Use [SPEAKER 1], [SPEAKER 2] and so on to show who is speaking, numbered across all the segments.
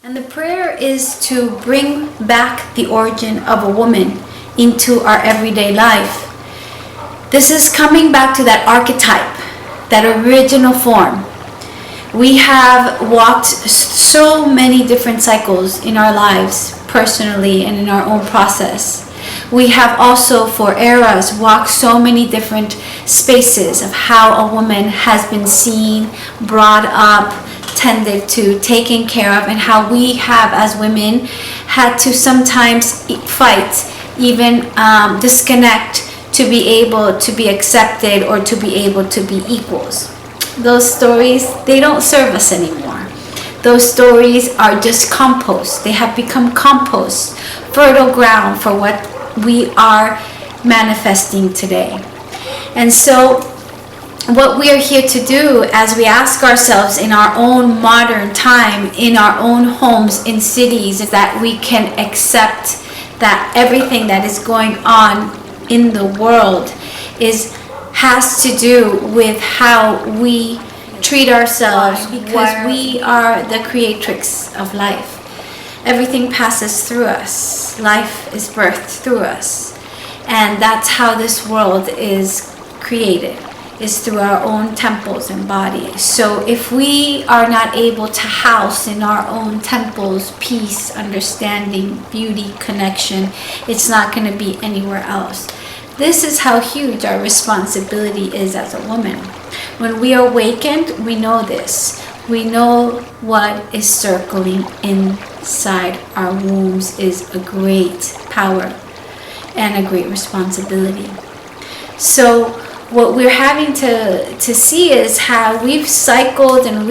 [SPEAKER 1] And the prayer is to bring back the origin of a woman into our everyday life. This is coming back to that archetype, that original form. We have walked so many different cycles in our lives, personally and in our own process. We have also, for eras, walked so many different spaces of how a woman has been seen, brought up, tended to, taken care of, and how we have, as women, had to sometimes fight, even disconnect, to be able to be accepted or to be able to be equals. Those stories, they don't serve us anymore. Those stories are just compost. They have become compost, fertile ground for what we are manifesting today. And so what we are here to do, as we ask ourselves in our own modern time, in our own homes, in cities, is that we can accept that everything that is going on in the world has to do with how we treat ourselves, because we are the creatrix of life. Everything passes through us. Life is birthed through us. And that's how this world is created, is through our own temples and bodies. So if we are not able to house in our own temples peace, understanding, beauty, connection, it's not going to be anywhere else. This is how huge our responsibility is as a woman. When we are awakened, we know this. We know what is circling inside our wombs is a great power and a great responsibility. So what we're having to see is how we've cycled, and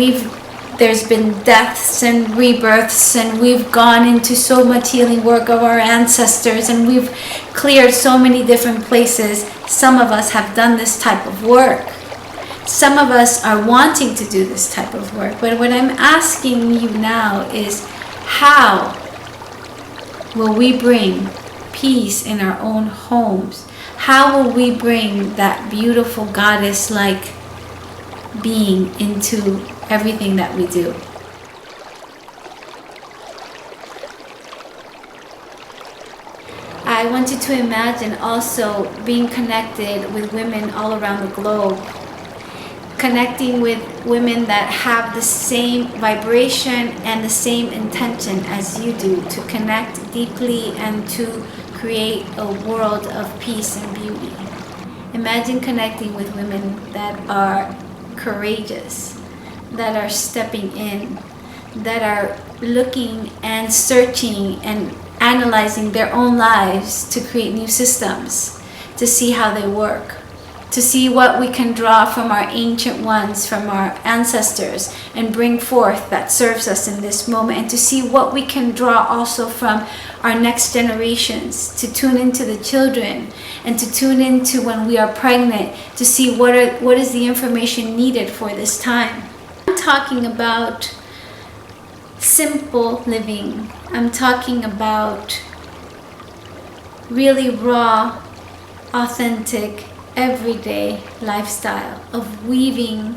[SPEAKER 1] there's been deaths and rebirths, and we've gone into so much healing work of our ancestors, and we've cleared so many different places. Some of us have done this type of work. Some of us are wanting to do this type of work. But what I'm asking you now is, how will we bring peace in our own homes? How will we bring that beautiful goddess-like being into everything that we do? I want you to imagine also being connected with women all around the globe. Connecting with women that have the same vibration and the same intention as you do, to connect deeply and to create a world of peace and beauty. Imagine connecting with women that are courageous, that are stepping in, that are looking and searching and analyzing their own lives to create new systems, to see how they work, to see what we can draw from our ancient ones, from our ancestors, and bring forth that serves us in this moment, and to see what we can draw also from our next generations, to tune into the children, and to tune into when we are pregnant, to see what is the information needed for this time. I'm talking about simple living. I'm talking about really raw, authentic, everyday lifestyle of weaving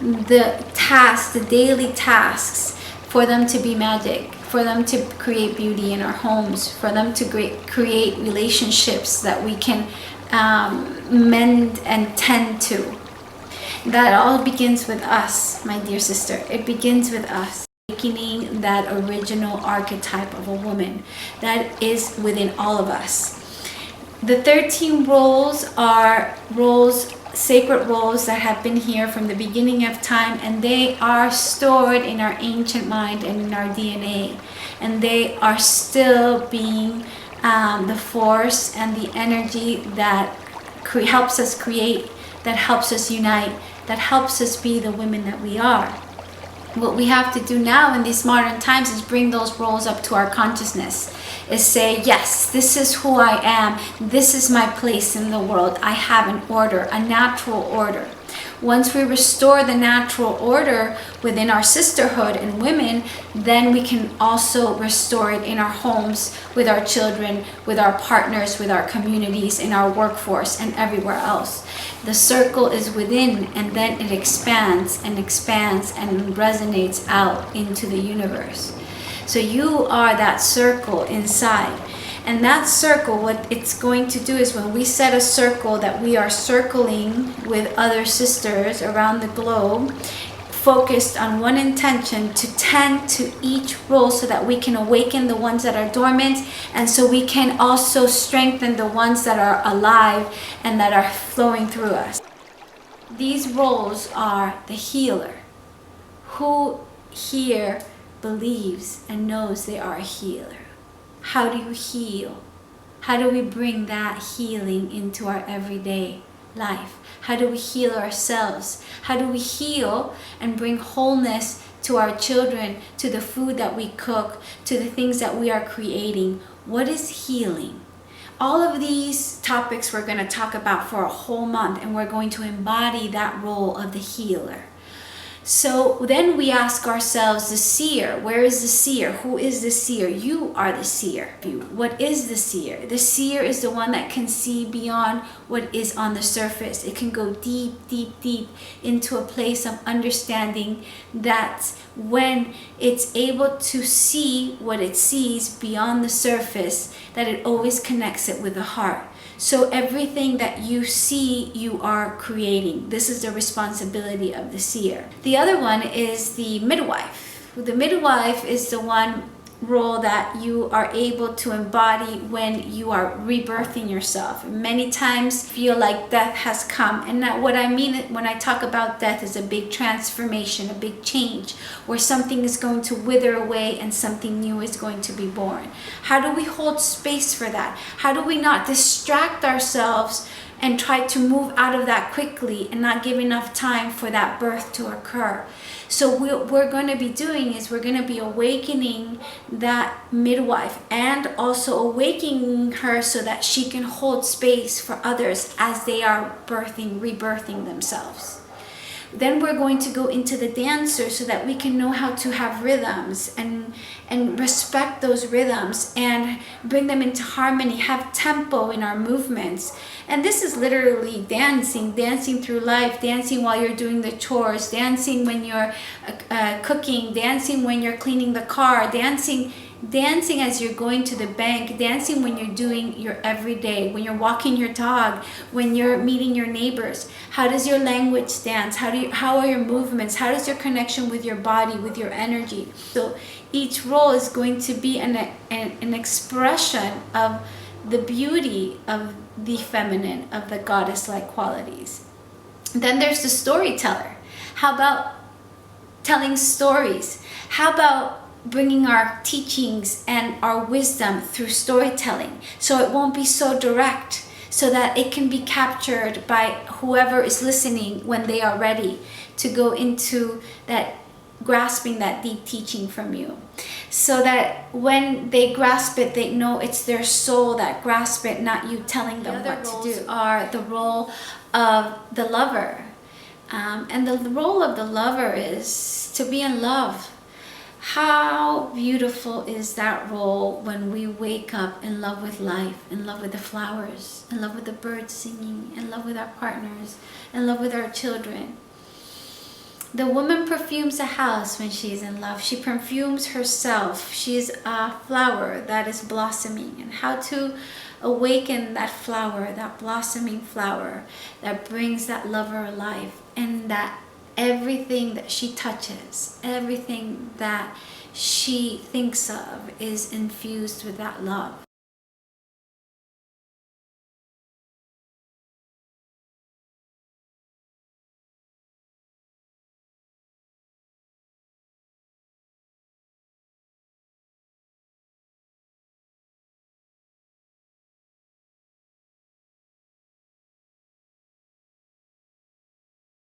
[SPEAKER 1] the daily tasks for them to be magic, for them to create beauty in our homes, for them to create relationships that we can mend and tend to. That all begins with us, my dear sister. It begins with us. Awakening that original archetype of a woman that is within all of us. The 13 roles are sacred roles that have been here from the beginning of time, and they are stored in our ancient mind and in our DNA, and they are still being the force and the energy that helps us create, that helps us unite, that helps us be the women that we are. What we have to do now in these modern times is bring those roles up to our consciousness, is say, yes, this is who I am, this is my place in the world. I have an order, a natural order. Once we restore the natural order within our sisterhood and women, then we can also restore it in our homes, with our children, with our partners, with our communities, in our workforce, and everywhere else. The circle is within, and then it expands and expands and resonates out into the universe. So you are that circle inside. And that circle, what it's going to do is when we set a circle that we are circling with other sisters around the globe, focused on one intention to tend to each role so that we can awaken the ones that are dormant, and so we can also strengthen the ones that are alive and that are flowing through us. These roles are the healer. Who here believes and knows they are a healer? How do you heal? How do we bring that healing into our everyday life? How do we heal ourselves? How do we heal and bring wholeness to our children, to the food that we cook, to the things that we are creating? What is healing? All of these topics we're going to talk about for a whole month, and we're going to embody that role of the healer. So then we ask ourselves, the seer, where is the seer? Who is the seer? You are the seer. What is the seer? The seer is the one that can see beyond what is on the surface. It can go deep, deep, deep into a place of understanding that when it's able to see what it sees beyond the surface, that it always connects it with the heart. So everything that you see, you are creating. This is the responsibility of the seer. The other one is the midwife. The midwife is the one role that you are able to embody when you are rebirthing yourself. Many times feel like death has come, and that what I mean when I talk about death is a big transformation, a big change, where something is going to wither away and something new is going to be born. How do we hold space for that? How do we not distract ourselves and try to move out of that quickly and not give enough time for that birth to occur? So what we're going to be doing is we're going to be awakening that midwife and also awakening her so that she can hold space for others as they are rebirthing themselves. Then we're going to go into the dancer so that we can know how to have rhythms and respect those rhythms and bring them into harmony, have tempo in our movements. And this is literally dancing through life, dancing while you're doing the chores, dancing when you're cooking, dancing when you're cleaning the car, dancing as you're going to the bank, dancing when you're doing your everyday, when you're walking your dog, when you're meeting your neighbors. How does your language dance? How are your movements? How does your connection with your body, with your energy? So each role is going to be an expression of the beauty of the feminine, of the goddess-like qualities. Then there's the storyteller. How about telling stories? How about bringing our teachings and our wisdom through storytelling, so it won't be so direct, so that it can be captured by whoever is listening when they are ready to go into that, grasping that deep teaching from you, so that when they grasp it, they know it's their soul that grasp it, not you telling them what to do. Are the role of the lover, and the role of the lover is to be in love. How beautiful is that role when we wake up in love with life, in love with the flowers, in love with the birds singing, in love with our partners, in love with our children. The woman perfumes a house when she's in love. She perfumes herself. She's a flower that is blossoming. And how to awaken that flower, that blossoming flower that brings that lover alive, and that everything that she touches, everything that she thinks of is infused with that love.